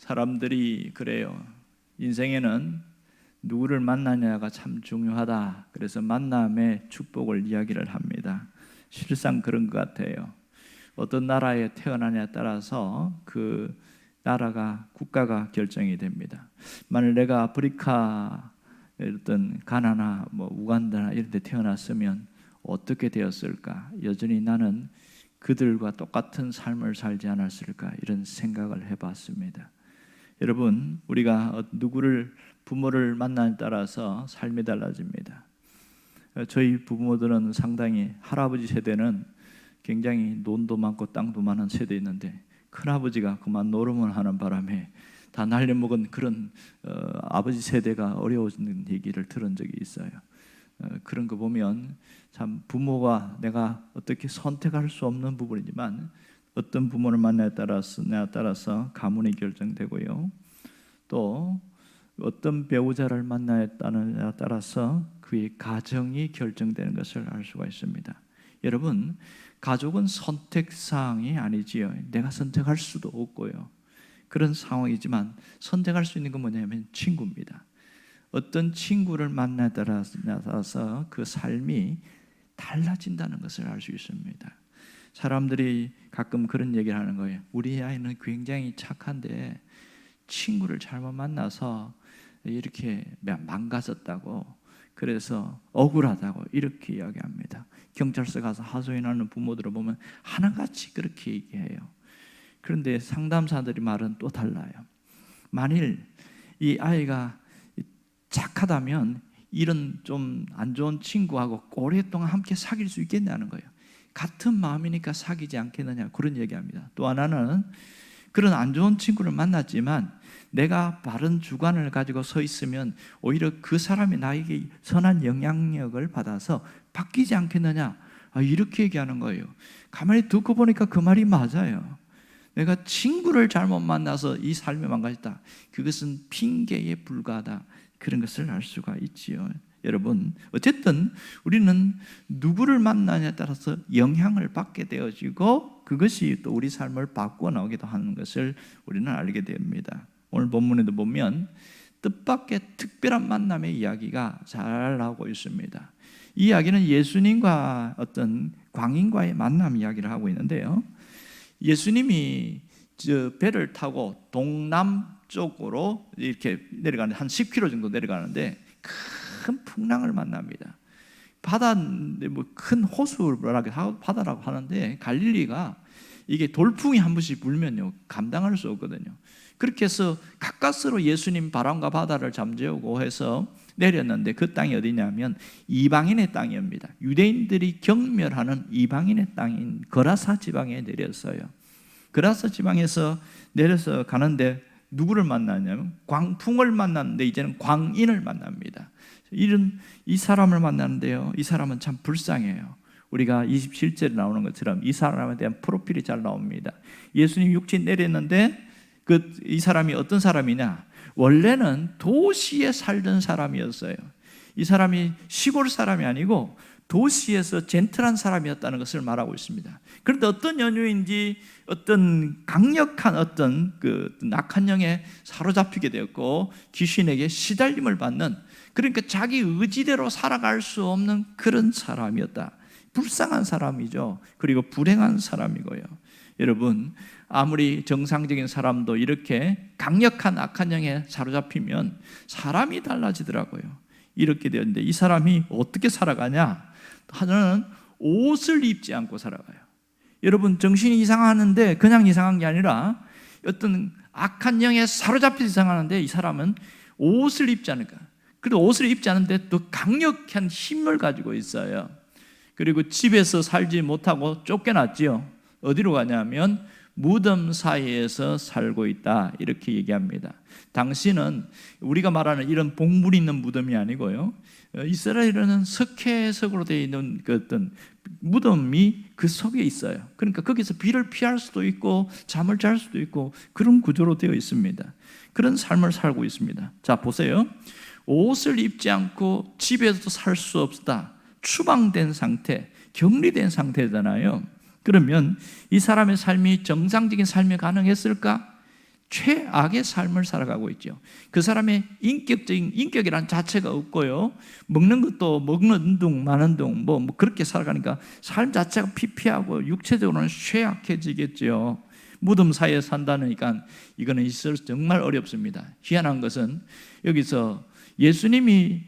사람들이 그래요. 인생에는 누구를 만나냐가 참 중요하다. 그래서 만남의 축복을 이야기를 합니다. 실상 그런 것 같아요. 어떤 나라에 태어나냐에 따라서 그 나라가 국가가 결정이 됩니다. 만일 내가 아프리카 어떤 가나나 우간다나 이런 데 태어났으면 어떻게 되었을까? 여전히 나는 그들과 똑같은 삶을 살지 않았을까? 이런 생각을 해봤습니다. 여러분, 우리가 누구를 부모를 만나에 따라서 삶이 달라집니다. 저희 부모들은 상당히 할아버지 세대는 굉장히 돈도 많고 땅도 많은 세대였는데 큰아버지가 그만 노름을 하는 바람에 다 날려먹은 그런 아버지 세대가 어려워지는 얘기를 들은 적이 있어요. 그런 거 보면 참 부모가 내가 어떻게 선택할 수 없는 부분이지만 어떤 부모를 만나에 따라서 가문이 결정되고요. 또 어떤 배우자를 만나에 따라서 그의 가정이 결정되는 것을 알 수가 있습니다. 여러분, 가족은 선택사항이 아니지요. 내가 선택할 수도 없고요. 그런 상황이지만 선택할 수 있는 건 뭐냐면 친구입니다. 어떤 친구를 만나에 따라서 그 삶이 달라진다는 것을 알 수 있습니다. 사람들이 가끔 그런 얘기를 하는 거예요. 우리 아이는 굉장히 착한데 친구를 잘못 만나서 이렇게 망가졌다고, 그래서 억울하다고 이렇게 이야기합니다. 경찰서 가서 하소연하는 부모들을 보면 하나같이 그렇게 얘기해요. 그런데 상담사들이 말은 또 달라요. 만일 이 아이가 착하다면 이런 좀 안 좋은 친구하고 오랫동안 함께 사귈 수 있겠냐는 거예요. 같은 마음이니까 사귀지 않겠느냐, 그런 얘기합니다. 또 하나는 그런 안 좋은 친구를 만났지만 내가 바른 주관을 가지고 서 있으면 오히려 그 사람이 나에게 선한 영향력을 받아서 바뀌지 않겠느냐, 이렇게 얘기하는 거예요. 가만히 듣고 보니까 그 말이 맞아요. 내가 친구를 잘못 만나서 이 삶이 망가졌다, 그것은 핑계에 불과하다, 그런 것을 알 수가 있지요. 여러분, 어쨌든 우리는 누구를 만나냐에 따라서 영향을 받게 되어지고 그것이 또 우리 삶을 바꾸어 나오기도 하는 것을 우리는 알게 됩니다. 오늘 본문에도 보면 뜻밖의 특별한 만남의 이야기가 잘 나오고 있습니다. 이 이야기는 예수님과 어떤 광인과의 만남 이야기를 하고 있는데요, 예수님이 배를 타고 동남쪽으로 이렇게 내려가는 한 10km 정도 내려가는데 큰 풍랑을 만납니다. 바다인데 큰 호수라고 바다라고 하는데 갈릴리가 이게 돌풍이 한 번씩 불면요 감당할 수 없거든요. 그렇게 해서 가까스로 예수님 바람과 바다를 잠재우고 해서 내렸는데 그 땅이 어디냐면 이방인의 땅입니다. 유대인들이 경멸하는 이방인의 땅인 거라사 지방에 내렸어요. 거라사 지방에서 내려서 가는데 누구를 만나냐면 광풍을 만났는데 이제는 광인을 만납니다. 이 사람을 만나는데요, 이 사람은 참 불쌍해요. 우리가 27절에 나오는 것처럼 이 사람에 대한 프로필이 잘 나옵니다. 예수님 육신 내렸는데 이 사람이 어떤 사람이냐, 원래는 도시에 살던 사람이었어요. 이 사람이 시골 사람이 아니고 도시에서 젠틀한 사람이었다는 것을 말하고 있습니다. 그런데 어떤 연유인지 어떤 강력한 어떤 악한 영에 사로잡히게 되었고 귀신에게 시달림을 받는, 그러니까 자기 의지대로 살아갈 수 없는 그런 사람이었다. 불쌍한 사람이죠. 그리고 불행한 사람이고요. 여러분, 아무리 정상적인 사람도 이렇게 강력한 악한 영에 사로잡히면 사람이 달라지더라고요. 이렇게 되었는데 이 사람이 어떻게 살아가냐? 하나는 옷을 입지 않고 살아가요. 여러분, 정신이 이상하는데 그냥 이상한 게 아니라 어떤 악한 영에 사로잡혀서 이상하는데 이 사람은 옷을 입지 않을까. 그리고 옷을 입지 않은데 또 강력한 힘을 가지고 있어요. 그리고 집에서 살지 못하고 쫓겨났지요. 어디로 가냐면 무덤 사이에서 살고 있다, 이렇게 얘기합니다. 당시는 우리가 말하는 이런 복물 있는 무덤이 아니고요, 이스라엘에는 석회석으로 되어 있는 그 어떤 무덤이 그 속에 있어요. 그러니까 거기서 비를 피할 수도 있고 잠을 잘 수도 있고 그런 구조로 되어 있습니다. 그런 삶을 살고 있습니다. 자, 보세요. 옷을 입지 않고 집에서도 살 수 없다. 추방된 상태, 격리된 상태잖아요. 그러면 이 사람의 삶이 정상적인 삶이 가능했을까? 최악의 삶을 살아가고 있죠. 그 사람의 인격이란 자체가 없고요, 먹는 것도 먹는 둥 마는 둥 뭐 그렇게 살아가니까 삶 자체가 피폐하고 육체적으로는 쇠약해지겠죠. 무덤 사이에 산다니까 이거는 있을 정말 어렵습니다. 희한한 것은 여기서 예수님이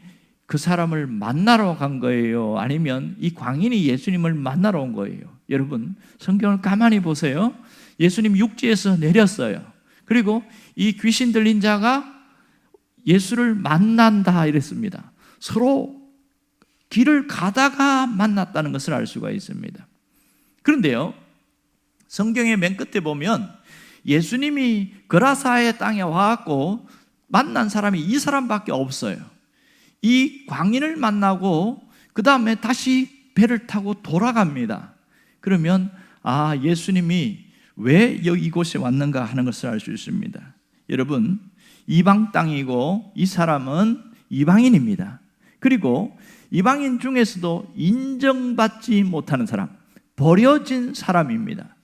그 사람을 만나러 간 거예요, 아니면 이 광인이 예수님을 만나러 온 거예요? 여러분, 성경을 가만히 보세요. 예수님 육지에서 내렸어요. 그리고 이 귀신 들린 자가 예수를 만난다 이랬습니다. 서로 길을 가다가 만났다는 것을 알 수가 있습니다. 그런데요, 성경의 맨 끝에 보면 예수님이 그라사의 땅에 와갖고 만난 사람이 이 사람밖에 없어요. 이 광인을 만나고 그 다음에 다시 배를 타고 돌아갑니다. 그러면 예수님이 왜 이곳에 왔는가 하는 것을 알 수 있습니다. 여러분, 이방 땅이고 이 사람은 이방인입니다. 그리고 이방인 중에서도 인정받지 못하는 사람, 버려진 사람입니다.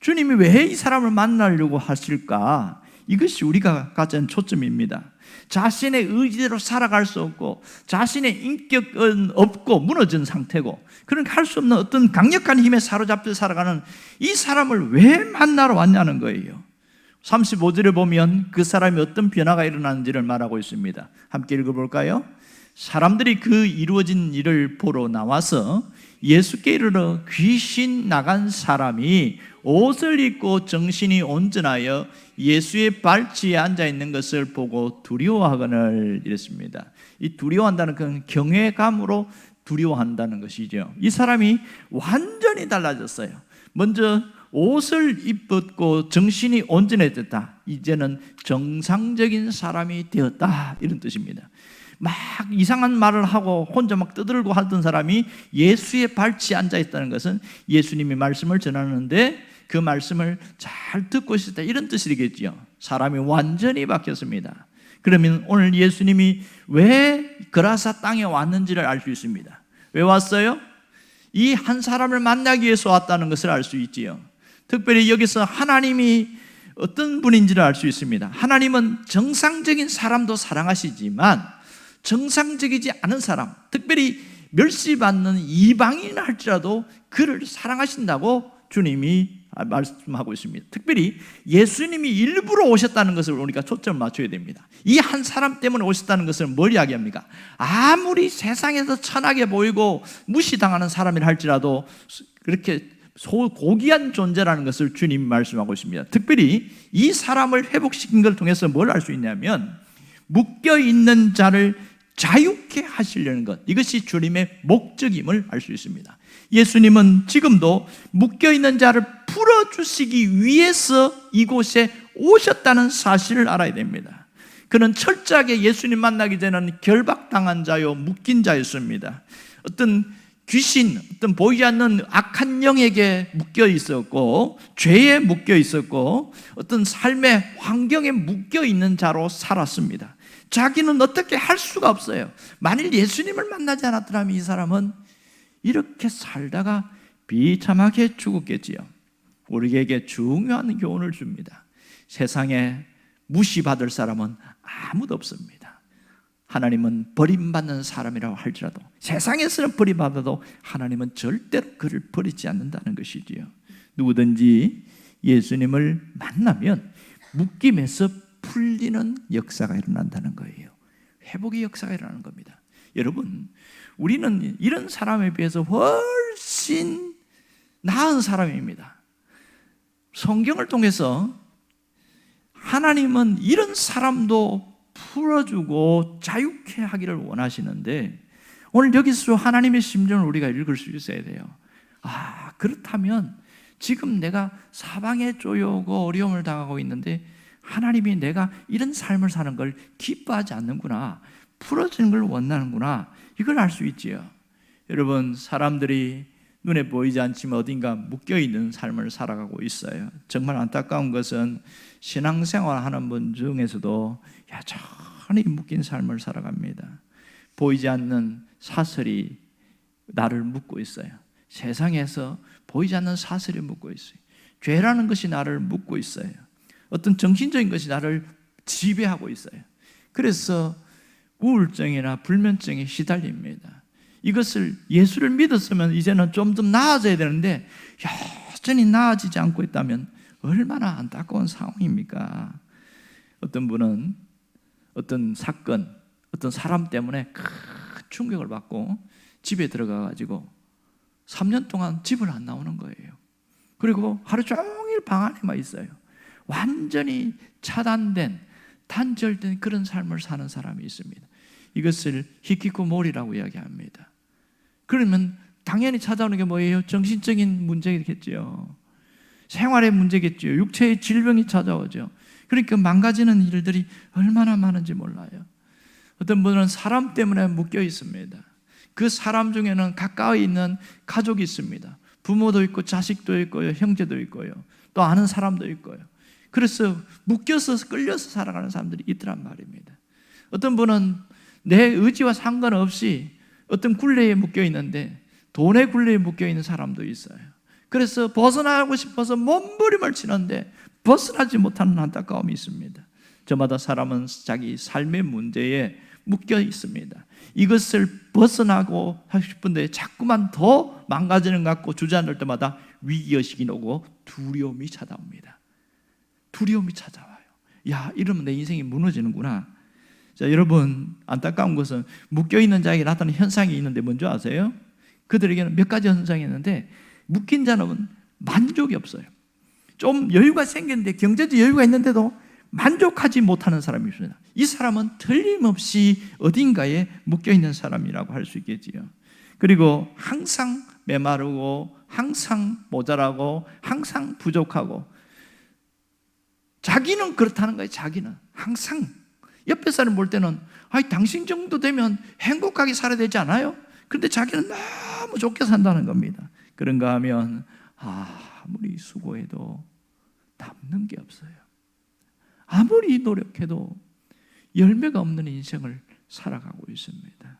주님이 왜 이 사람을 만나려고 하실까? 이것이 우리가 가진 초점입니다. 자신의 의지대로 살아갈 수 없고 자신의 인격은 없고 무너진 상태고, 그러니까 할 수 없는 어떤 강력한 힘에 사로잡혀 살아가는 이 사람을 왜 만나러 왔냐는 거예요. 35절에 보면 그 사람이 어떤 변화가 일어나는지를 말하고 있습니다. 함께 읽어볼까요? 사람들이 그 이루어진 일을 보러 나와서 예수께 이르러 귀신 나간 사람이 옷을 입고 정신이 온전하여 예수의 발치에 앉아있는 것을 보고 두려워하거늘 이랬습니다. 이 두려워한다는 건 경외감으로 두려워한다는 것이죠. 이 사람이 완전히 달라졌어요. 먼저 옷을 입었고 정신이 온전해졌다. 이제는 정상적인 사람이 되었다, 이런 뜻입니다. 막 이상한 말을 하고 혼자 막 떠들고 하던 사람이 예수의 발치에 앉아있다는 것은 예수님이 말씀을 전하는데 그 말씀을 잘 듣고 있었다, 이런 뜻이겠죠. 사람이 완전히 바뀌었습니다. 그러면 오늘 예수님이 왜 그라사 땅에 왔는지를 알 수 있습니다. 왜 왔어요? 이 한 사람을 만나기 위해서 왔다는 것을 알 수 있지요. 특별히 여기서 하나님이 어떤 분인지를 알 수 있습니다. 하나님은 정상적인 사람도 사랑하시지만 정상적이지 않은 사람, 특별히 멸시받는 이방인 할지라도 그를 사랑하신다고 주님이 말씀하고 있습니다. 특별히 예수님이 일부러 오셨다는 것을 우리가 초점을 맞춰야 됩니다. 이 한 사람 때문에 오셨다는 것을 뭘 이야기합니까? 아무리 세상에서 천하게 보이고 무시당하는 사람이라 할지라도 그렇게 고귀한 존재라는 것을 주님이 말씀하고 있습니다. 특별히 이 사람을 회복시킨 걸 통해서 뭘 알 수 있냐면 묶여있는 자를 자유케 하시려는 것, 이것이 주님의 목적임을 알 수 있습니다. 예수님은 지금도 묶여있는 자를 풀어주시기 위해서 이곳에 오셨다는 사실을 알아야 됩니다. 그는 철저하게 예수님 만나기 전에는 결박당한 자요, 묶인 자였습니다. 어떤 귀신, 어떤 보이지 않는 악한 영에게 묶여 있었고 죄에 묶여 있었고 어떤 삶의 환경에 묶여 있는 자로 살았습니다. 자기는 어떻게 할 수가 없어요. 만일 예수님을 만나지 않았더라면 이 사람은 이렇게 살다가 비참하게 죽었겠지요. 우리에게 중요한 교훈을 줍니다. 세상에 무시받을 사람은 아무도 없습니다. 하나님은 버림받는 사람이라고 할지라도, 세상에서는 버림받아도 하나님은 절대로 그를 버리지 않는다는 것이지요. 누구든지 예수님을 만나면 묶임에서 풀리는 역사가 일어난다는 거예요. 회복의 역사가 일어나는 겁니다. 여러분, 우리는 이런 사람에 비해서 훨씬 나은 사람입니다. 성경을 통해서 하나님은 이런 사람도 풀어주고 자유케 하기를 원하시는데, 오늘 여기서 하나님의 심정을 우리가 읽을 수 있어야 돼요. 그렇다면 지금 내가 사방에 쪼여오고 어려움을 당하고 있는데 하나님이 내가 이런 삶을 사는 걸 기뻐하지 않는구나, 풀어주는 걸 원하는구나, 이걸 알 수 있지요. 여러분, 사람들이 눈에 보이지 않지만 어딘가 묶여있는 삶을 살아가고 있어요. 정말 안타까운 것은 신앙생활 하는 분 중에서도 여전히 묶인 삶을 살아갑니다. 보이지 않는 사슬이 나를 묶고 있어요. 세상에서 보이지 않는 사슬이 묶고 있어요. 죄라는 것이 나를 묶고 있어요. 어떤 정신적인 것이 나를 지배하고 있어요. 그래서 우울증이나 불면증에 시달립니다. 이것을 예수를 믿었으면 이제는 좀 더 나아져야 되는데 여전히 나아지지 않고 있다면 얼마나 안타까운 상황입니까? 어떤 분은 어떤 사건, 어떤 사람 때문에 큰 충격을 받고 집에 들어가 가지고 3년 동안 집을 안 나오는 거예요. 그리고 하루 종일 방 안에만 있어요. 완전히 차단된, 단절된 그런 삶을 사는 사람이 있습니다. 이것을 히키코모리라고 이야기합니다. 그러면 당연히 찾아오는 게 뭐예요? 정신적인 문제겠죠. 생활의 문제겠죠. 육체의 질병이 찾아오죠. 그러니까 망가지는 일들이 얼마나 많은지 몰라요. 어떤 분은 사람 때문에 묶여 있습니다. 그 사람 중에는 가까이 있는 가족이 있습니다. 부모도 있고 자식도 있고요, 형제도 있고요, 또 아는 사람도 있고요. 그래서 묶여서 끌려서 살아가는 사람들이 있더란 말입니다. 어떤 분은 내 의지와 상관없이 어떤 굴레에 묶여 있는데 돈의 굴레에 묶여 있는 사람도 있어요. 그래서 벗어나고 싶어서 몸부림을 치는데 벗어나지 못하는 안타까움이 있습니다. 저마다 사람은 자기 삶의 문제에 묶여 있습니다. 이것을 벗어나고 하고 싶은데 자꾸만 더 망가지는 것 같고 주저앉을 때마다 위기의식이 오고 두려움이 찾아옵니다. 두려움이 찾아와요. 야, 이러면 내 인생이 무너지는구나. 자, 여러분, 안타까운 것은 묶여있는 자에게 나타나는 현상이 있는데 뭔지 아세요? 그들에게는 몇 가지 현상이 있는데 묶인 자는 만족이 없어요. 좀 여유가 생겼는데, 경제적 여유가 있는데도 만족하지 못하는 사람이 있습니다. 이 사람은 틀림없이 어딘가에 묶여있는 사람이라고 할 수 있겠지요. 그리고 항상 메마르고 항상 모자라고 항상 부족하고, 자기는 그렇다는 거예요. 자기는 항상 옆에 사람 볼 때는 당신 정도 되면 행복하게 살아야 되지 않아요? 그런데 자기는 너무 좋게 산다는 겁니다. 그런가 하면 아무리 수고해도 남는 게 없어요. 아무리 노력해도 열매가 없는 인생을 살아가고 있습니다.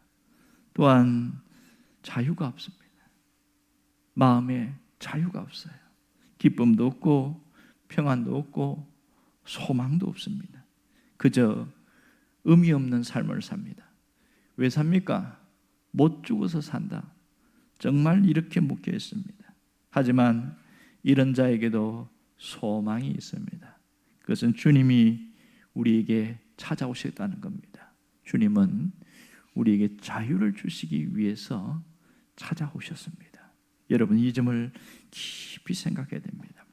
또한 자유가 없습니다. 마음에 자유가 없어요. 기쁨도 없고 평안도 없고 소망도 없습니다. 그저 의미 없는 삶을 삽니다. 왜 삽니까? 못 죽어서 산다. 정말 이렇게 묶여 있습니다. 하지만 이런 자에게도 소망이 있습니다. 그것은 주님이 우리에게 찾아오셨다는 겁니다. 주님은 우리에게 자유를 주시기 위해서 찾아오셨습니다. 여러분, 이 점을 깊이 생각해야 됩니다.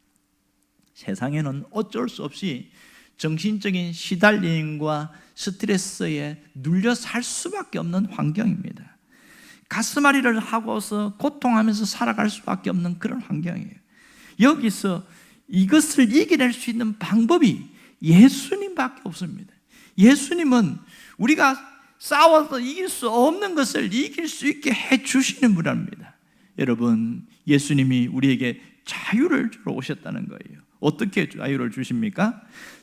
세상에는 어쩔 수 없이 정신적인 시달림과 스트레스에 눌려 살 수밖에 없는 환경입니다. 가슴앓이를 하고서 고통하면서 살아갈 수밖에 없는 그런 환경이에요. 여기서 이것을 이겨낼 수 있는 방법이 예수님밖에 없습니다. 예수님은 우리가 싸워서 이길 수 없는 것을 이길 수 있게 해주시는 분입니다. 여러분, 예수님이 우리에게 자유를 주러 오셨다는 거예요. 어떻게 자유를 주십니까?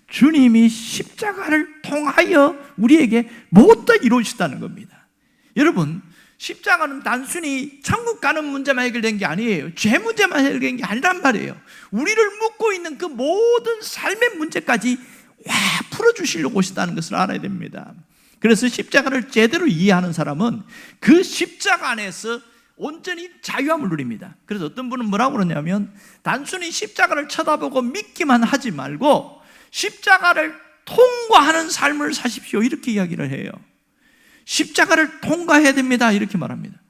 주님이 십자가를 통하여 우리에게 모두 이루셨다는 겁니다. 여러분, 십자가는 단순히 천국 가는 문제만 해결된 게 아니에요. 죄 문제만 해결된 게 아니란 말이에요. 우리를 묶고 있는 그 모든 삶의 문제까지 풀어주시려고 오셨다는 것을 알아야 됩니다. 그래서 십자가를 제대로 이해하는 사람은 그 십자가 안에서 온전히 자유함을 누립니다. 그래서 어떤 분은 뭐라고 그러냐면, 단순히 십자가를 쳐다보고 믿기만 하지 말고 십자가를 통과하는 삶을 사십시오, 이렇게 이야기를 해요. 십자가를 통과해야 됩니다, 이렇게 말합니다.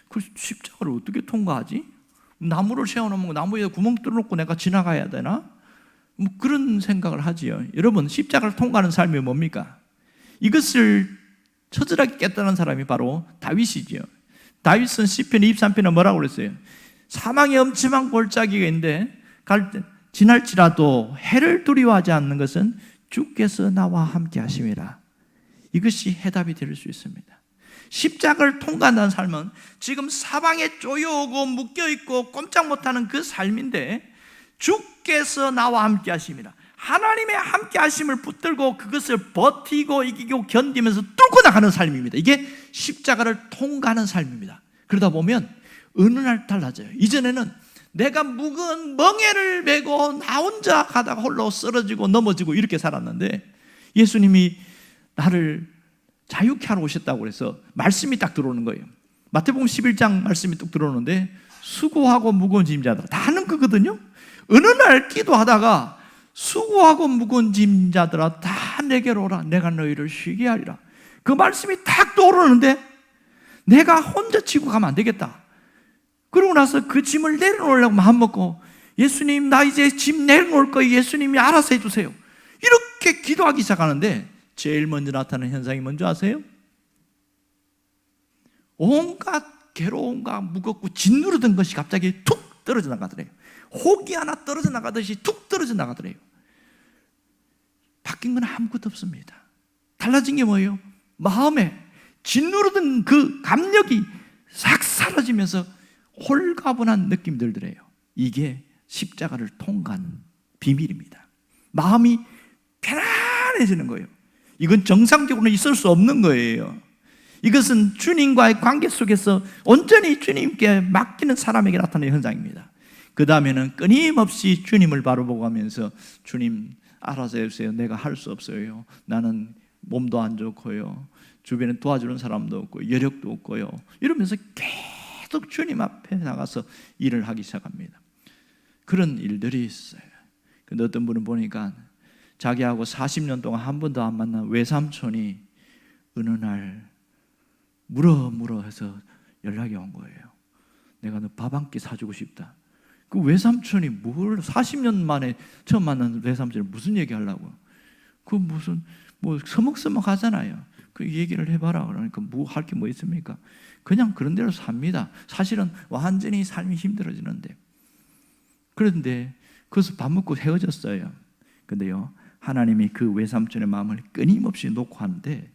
그 십자가를 어떻게 통과하지? 나무를 세워놓으면 나무에 구멍 뚫어놓고 내가 지나가야 되나? 뭐 그런 생각을 하지요. 여러분, 십자가를 통과하는 삶이 뭡니까? 이것을 처절하게 깨달은 사람이 바로 다윗이지요. 다윗은 시편 23편에 뭐라고 그랬어요? 사망의 엄침한 골짜기가 있는데 지날지라도 해를 두려워하지 않는 것은 주께서 나와 함께 하심이라. 이것이 해답이 될 수 있습니다. 십자가를 통과한다는 삶은 지금 사방에 쪼여오고 묶여있고 꼼짝 못하는 그 삶인데, 주께서 나와 함께 하심이라. 하나님의 함께 하심을 붙들고 그것을 버티고 이기고 견디면서 뚫고 나가는 삶입니다. 이게 십자가를 통과하는 삶입니다. 그러다 보면 어느 날 달라져요. 이전에는 내가 묵은 멍에를 메고 나 혼자 가다가 홀로 쓰러지고 넘어지고 이렇게 살았는데 예수님이 나를 자유케 하러 오셨다고 그래서 말씀이 딱 들어오는 거예요. 마태복음 11장 말씀이 뚝 들어오는데 수고하고 무거운 짐 자들아, 다 하는 거거든요. 어느 날 기도하다가 수고하고 무거운 짐 자들아 다 내게로 오라, 내가 너희를 쉬게 하리라. 그 말씀이 딱 떠오르는데 내가 혼자 지고 가면 안 되겠다. 그러고 나서 그 짐을 내려놓으려고 마음먹고 예수님 나 이제 짐 내려놓을 거예요, 예수님이 알아서 해주세요, 이렇게 기도하기 시작하는데 제일 먼저 나타나는 현상이 뭔지 아세요? 온갖 괴로움과 무겁고 짓누르던 것이 갑자기 툭 떨어져 나가더래요. 혹이 하나 떨어져 나가듯이 툭 떨어져 나가더래요. 바뀐 건 아무것도 없습니다. 달라진 게 뭐예요? 마음에 짓누르던 그 감력이 싹 사라지면서 홀가분한 느낌이 들더래요. 이게 십자가를 통과한 비밀입니다. 마음이 편안해지는 거예요. 이건 정상적으로는 있을 수 없는 거예요. 이것은 주님과의 관계 속에서 온전히 주님께 맡기는 사람에게 나타나는 현상입니다. 그 다음에는 끊임없이 주님을 바라보고 가면서 주님 알아서 해주세요, 내가 할 수 없어요, 나는 몸도 안 좋고요, 주변에 도와주는 사람도 없고 여력도 없고요, 이러면서 계속 주님 앞에 나가서 일을 하기 시작합니다. 그런 일들이 있어요. 근데 어떤 분은 보니까 자기하고 40년 동안 한 번도 안 만난 외삼촌이 어느 날 물어 해서 연락이 온 거예요. 내가 너 밥 한 끼 사주고 싶다. 그 외삼촌이 뭘 40년 만에 처음 만난 외삼촌이 무슨 얘기 하려고? 그 무슨 뭐 서먹서먹 하잖아요. 그 얘기를 해봐라. 그러니까 뭐 할 게 뭐 있습니까? 그냥 그런 대로 삽니다. 사실은 완전히 삶이 힘들어지는데. 그런데 거기서 밥 먹고 헤어졌어요. 근데요, 하나님이 그 외삼촌의 마음을 끊임없이 놓고 하는데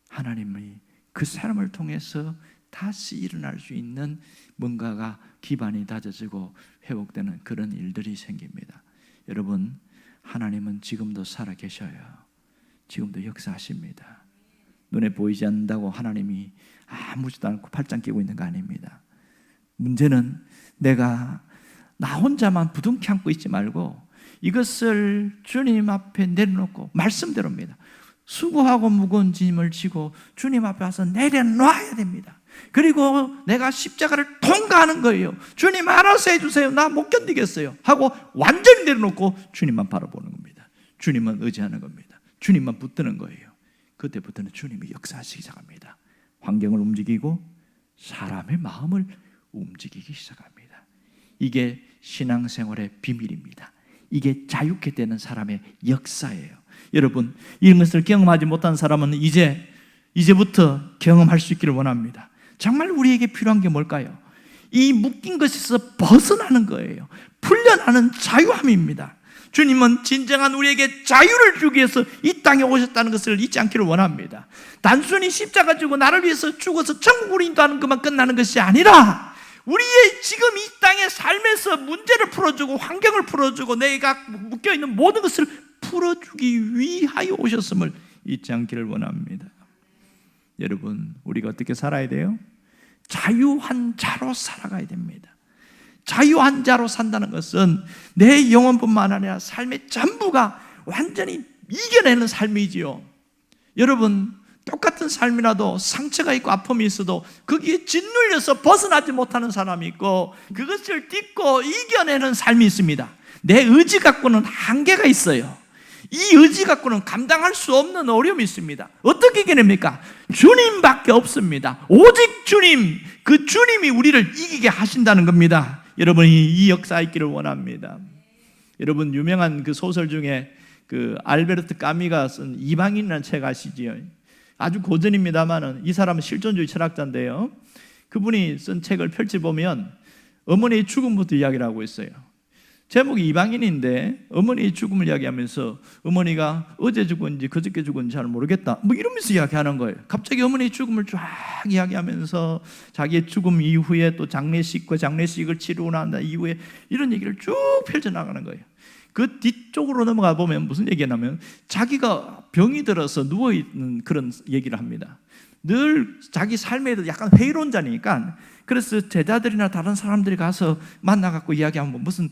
하나님이 그 사람을 통해서 다시 일어날 수 있는 뭔가가 기반이 다져지고 회복되는 그런 일들이 생깁니다. 여러분, 하나님은 지금도 살아 계셔요. 지금도 역사하십니다. 눈에 보이지 않는다고 하나님이 아무지도 않고 팔짱 끼고 있는 거 아닙니다. 문제는 내가 나 혼자만 부둥켜 안고 있지 말고 이것을 주님 앞에 내려놓고 말씀대로입니다. 수고하고 무거운 짐을 지고 주님 앞에 와서 내려놔야 됩니다. 그리고 내가 십자가를 통과하는 거예요. 주님 알아서 해주세요, 나 못 견디겠어요 하고 완전히 내려놓고 주님만 바라보는 겁니다. 주님만 의지하는 겁니다. 주님만 붙드는 거예요. 그때부터는 주님이 역사하시기 시작합니다. 환경을 움직이고 사람의 마음을 움직이기 시작합니다. 이게 신앙생활의 비밀입니다. 이게 자유케 되는 사람의 역사예요. 여러분, 이런 것을 경험하지 못한 사람은 이제부터 경험할 수 있기를 원합니다. 정말 우리에게 필요한 게 뭘까요? 이 묶인 것에서 벗어나는 거예요. 풀려나는 자유함입니다. 주님은 진정한 우리에게 자유를 주기 위해서 이 땅에 오셨다는 것을 잊지 않기를 원합니다. 단순히 십자가 지고 나를 위해서 죽어서 천국으로 인도하는 것만 끝나는 것이 아니라 우리의 지금 이 땅의 삶에서 문제를 풀어주고 환경을 풀어주고 내가 묶여있는 모든 것을 풀어주기 위하여 오셨음을 잊지 않기를 원합니다. 여러분, 우리가 어떻게 살아야 돼요? 자유한 자로 살아가야 됩니다. 자유한 자로 산다는 것은 내 영혼뿐만 아니라 삶의 전부가 완전히 이겨내는 삶이지요. 여러분, 똑같은 삶이라도 상처가 있고 아픔이 있어도 거기에 짓눌려서 벗어나지 못하는 사람이 있고 그것을 딛고 이겨내는 삶이 있습니다. 내 의지 갖고는 한계가 있어요. 이 의지 갖고는 감당할 수 없는 어려움이 있습니다. 어떻게 이겨냅니까? 주님밖에 없습니다. 오직 주님, 그 주님이 우리를 이기게 하신다는 겁니다. 여러분이 이 역사에 있기를 원합니다. 여러분, 유명한 그 소설 중에 그 알베르트 까미가 쓴 이방인이라는 책 아시지요? 아주 고전입니다만은 이 사람은 실존주의 철학자인데요, 그분이 쓴 책을 펼쳐보면 어머니의 죽음부터 이야기를 하고 있어요. 제목이 이방인인데 어머니의 죽음을 이야기하면서 어머니가 어제 죽은지 그저께 죽은지 잘 모르겠다 뭐 이러면서 이야기하는 거예요. 갑자기 어머니의 죽음을 쫙 이야기하면서 자기의 죽음 이후에 또 장례식과 장례식을 치르고 난 이후에 이런 얘기를 쭉 펼쳐나가는 거예요. 그 뒤쪽으로 넘어가 보면 무슨 얘기냐면 자기가 병이 들어서 누워있는 그런 얘기를 합니다. 늘 자기 삶에도 약간 회의론자니까 그래서 제자들이나 다른 사람들이 가서 만나갖고 이야기하면 무슨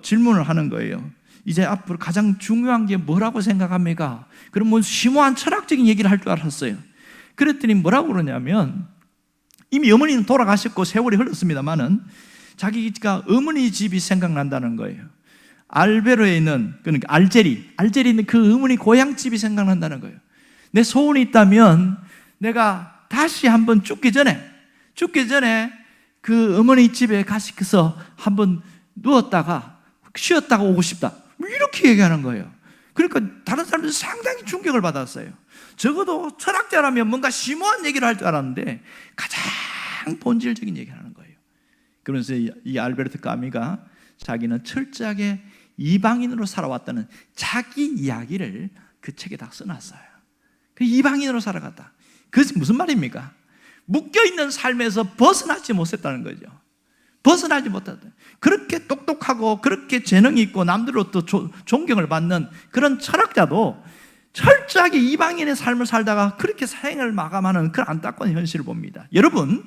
질문을 하는 거예요. 이제 앞으로 가장 중요한 게 뭐라고 생각합니까? 그럼 뭐 심오한 철학적인 얘기를 할 줄 알았어요. 그랬더니 뭐라고 그러냐면 이미 어머니는 돌아가셨고 세월이 흘렀습니다만은 자기가 어머니 집이 생각난다는 거예요. 알베로에 있는, 그러니까 알제리에 있는 그 어머니 고향집이 생각난다는 거예요. 내 소원이 있다면 내가 다시 한번 죽기 전에 그 어머니 집에 가서 한번 누웠다가 쉬었다가 오고 싶다, 이렇게 얘기하는 거예요. 그러니까 다른 사람들이 상당히 충격을 받았어요. 적어도 철학자라면 뭔가 심오한 얘기를 할 줄 알았는데 가장 본질적인 얘기를 하는 거예요. 그러면서 이 알베르토 까미가 자기는 철저하게 이방인으로 살아왔다는 자기 이야기를 그 책에 다 써놨어요. 그 이방인으로 살아갔다. 그것이 무슨 말입니까? 묶여있는 삶에서 벗어나지 못했다는 거죠. 벗어나지 못했다. 그렇게 똑똑하고 그렇게 재능이 있고 남들로부터 존경을 받는 그런 철학자도 철저하게 이방인의 삶을 살다가 그렇게 생을 마감하는 그런 안타까운 현실을 봅니다. 여러분,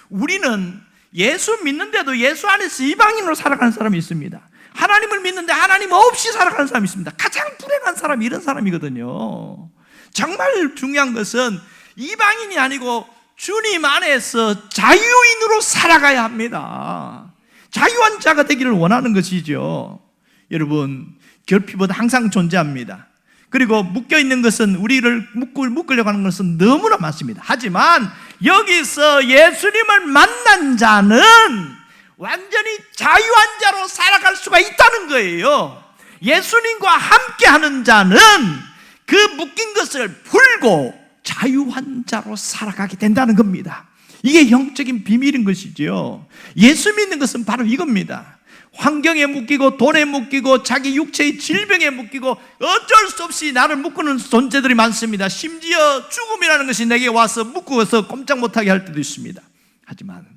우리는 예수 믿는데도 예수 안에서 이방인으로 살아가는 사람이 있습니다. 하나님을 믿는데 하나님 없이 살아가는 사람이 있습니다. 가장 불행한 사람이 이런 사람이거든요. 정말 중요한 것은 이방인이 아니고 주님 안에서 자유인으로 살아가야 합니다. 자유한 자가 되기를 원하는 것이죠. 여러분, 결핍은 항상 존재합니다. 그리고 묶여있는 것은, 우리를 묶으려고 하는 것은 너무나 많습니다. 하지만 여기서 예수님을 만난 자는 완전히 자유한 자로 살아갈 수가 있다는 거예요. 예수님과 함께하는 자는 그 묶인 것을 풀고 자유한 자로 살아가게 된다는 겁니다. 이게 영적인 비밀인 것이죠. 예수 믿는 것은 바로 이겁니다. 환경에 묶이고 돈에 묶이고 자기 육체의 질병에 묶이고 어쩔 수 없이 나를 묶는 존재들이 많습니다. 심지어 죽음이라는 것이 내게 와서 묶어서 꼼짝 못하게 할 때도 있습니다. 하지만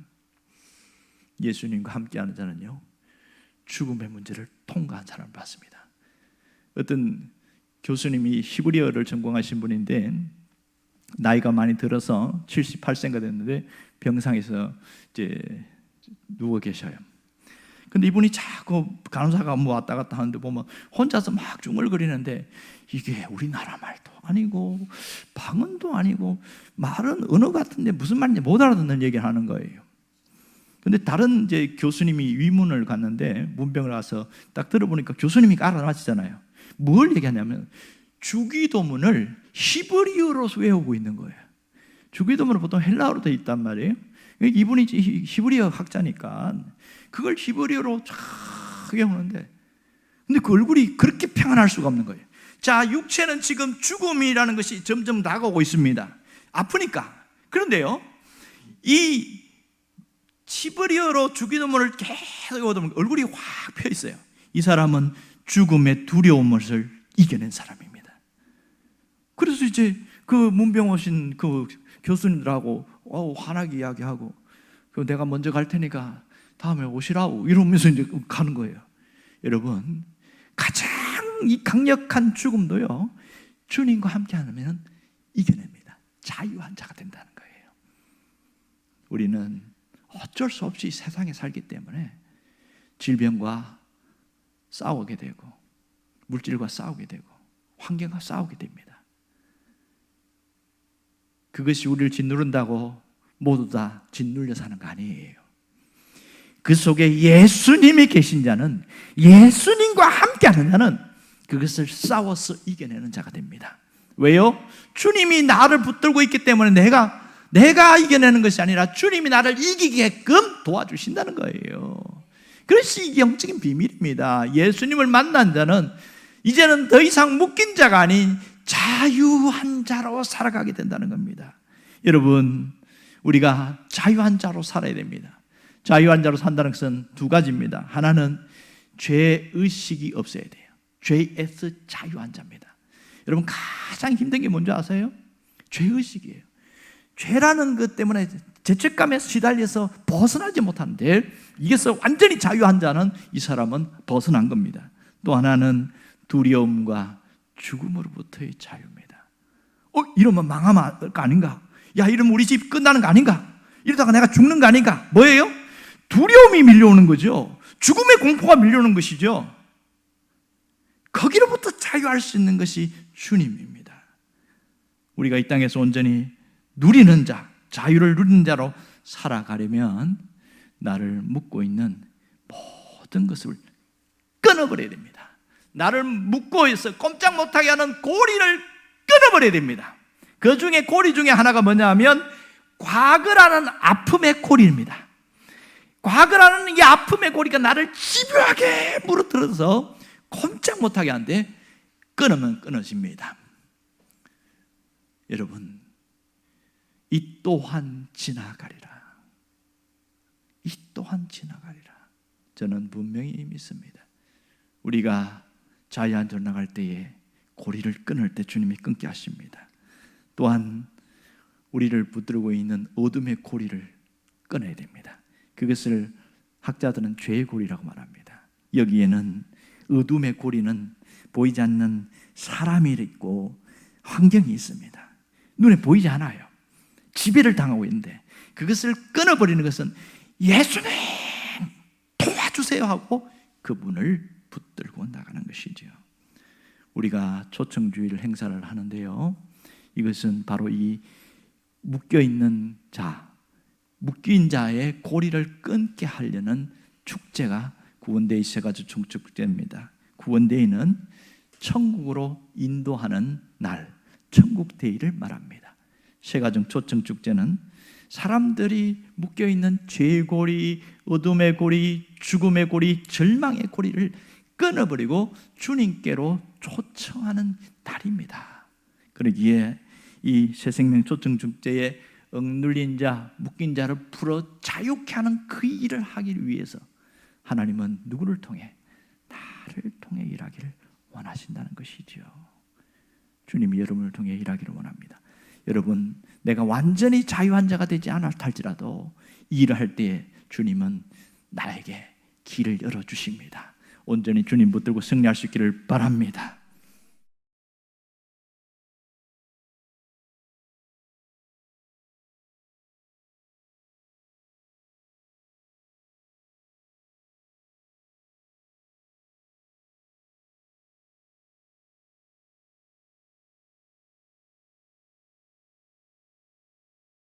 예수님과 함께하는 자는요, 죽음의 문제를 통과한 사람을 봤습니다. 어떤 교수님이 히브리어를 전공하신 분인데 나이가 많이 들어서 78세가 됐는데 병상에서 이제 누워 계셔요. 근데 이분이 자꾸 간호사가 뭐 왔다 갔다 하는데 보면 혼자서 막 중얼거리는데 이게 우리나라 말도 아니고 방언도 아니고 말은 언어 같은데 무슨 말인지 못 알아듣는 얘기를 하는 거예요. 근데 다른 이제 교수님이 위문을 갔는데 문병을 가서 딱 들어보니까 교수님이 알아맞히잖아요. 뭘 얘기하냐면 주기도문을 히브리어로 외우고 있는 거예요. 주기도문은 보통 헬라어로 되어 있단 말이에요. 이분이 히브리어 학자니까 그걸 히브리어로 쫙 외우는데, 근데 그 얼굴이 그렇게 평안할 수가 없는 거예요. 자, 육체는 지금 죽음이라는 것이 점점 다가오고 있습니다. 아프니까. 그런데요, 이 히브리어로 주기도문을 계속 외우면 얼굴이 확 펴 있어요. 이 사람은 죽음의 두려움을 이겨낸 사람입니다. 그래서 이제 그 문병 오신 그 교수님들하고 환하게 이야기하고, 내가 먼저 갈 테니까 다음에 오시라고 이러면서 이제 가는 거예요. 여러분, 가장 이 강력한 죽음도요, 주님과 함께 하면 이겨냅니다. 자유한 자가 된다는 거예요. 우리는 어쩔 수 없이 세상에 살기 때문에 질병과 싸우게 되고 물질과 싸우게 되고 환경과 싸우게 됩니다. 그것이 우리를 짓누른다고 모두 다 짓눌려 사는 거 아니에요. 그 속에 예수님이 계신 자는, 예수님과 함께하는 자는 그것을 싸워서 이겨내는 자가 됩니다. 왜요? 주님이 나를 붙들고 있기 때문에 내가 이겨내는 것이 아니라 주님이 나를 이기게끔 도와주신다는 거예요. 그것이 이게 영적인 비밀입니다. 예수님을 만난 자는 이제는 더 이상 묶인 자가 아닌 자유한 자로 살아가게 된다는 겁니다. 여러분, 우리가 자유한 자로 살아야 됩니다. 자유한 자로 산다는 것은 두 가지입니다. 하나는 죄의식이 없어야 돼요. 죄에서 자유한 자입니다. 여러분, 가장 힘든 게 뭔지 아세요? 죄의식이에요. 죄라는 것 때문에 죄책감에 시달려서 벗어나지 못하는데, 이게서 완전히 자유한 자는 이 사람은 벗어난 겁니다. 또 하나는 두려움과 죽음으로부터의 자유입니다. 이러면 망하면 아닌가? 야, 이러면 우리 집 끝나는 거 아닌가? 이러다가 내가 죽는 거 아닌가? 뭐예요? 두려움이 밀려오는 거죠. 죽음의 공포가 밀려오는 것이죠. 거기로부터 자유할 수 있는 것이 주님입니다. 우리가 이 땅에서 온전히 누리는 자, 자유를 누리는 자로 살아가려면 나를 묶고 있는 모든 것을 끊어버려야 됩니다. 나를 묶고 있어 꼼짝 못하게 하는 고리를 끊어버려야 됩니다. 그 중에 고리 중에 하나가 뭐냐면 과거라는 아픔의 고리입니다. 과거라는 이 아픔의 고리가 나를 집요하게 무너뜨려서 꼼짝 못하게 하는데 끊으면 끊어집니다. 여러분, 이 또한 지나가리라. 이 또한 지나가리라. 저는 분명히 믿습니다. 우리가 자유한대로 나갈 때에 고리를 끊을 때 주님이 끊게 하십니다. 또한 우리를 붙들고 있는 어둠의 고리를 끊어야 됩니다. 그것을 학자들은 죄의 고리라고 말합니다. 여기에는 어둠의 고리는 보이지 않는 사람이 있고 환경이 있습니다. 눈에 보이지 않아요. 지배를 당하고 있는데 그것을 끊어버리는 것은 예수님 도와주세요 하고 그분을 붙들고 나가는 것이죠. 우리가 초청주일 행사를 하는데요, 이것은 바로 이 묶여있는 자, 묶인 자의 고리를 끊게 하려는 축제가 구원데이 세가지 총축제입니다. 구원데이는 천국으로 인도하는 날, 천국데이를 말합니다. 세가정 초청축제는 사람들이 묶여있는 죄의 고리, 어둠의 고리, 죽음의 고리, 절망의 고리를 끊어버리고 주님께로 초청하는 날입니다. 그러기에 이 새생명 초청축제에 억눌린 자, 묶인 자를 풀어 자유케 하는 그 일을 하기 위해서 하나님은 누구를 통해? 나를 통해 일하기를 원하신다는 것이죠. 주님이 여러분을 통해 일하기를 원합니다. 여러분, 내가 완전히 자유한 자가 되지 않았다 할지라도 일을 할 때 주님은 나에게 길을 열어주십니다. 온전히 주님 붙들고 승리할 수 있기를 바랍니다.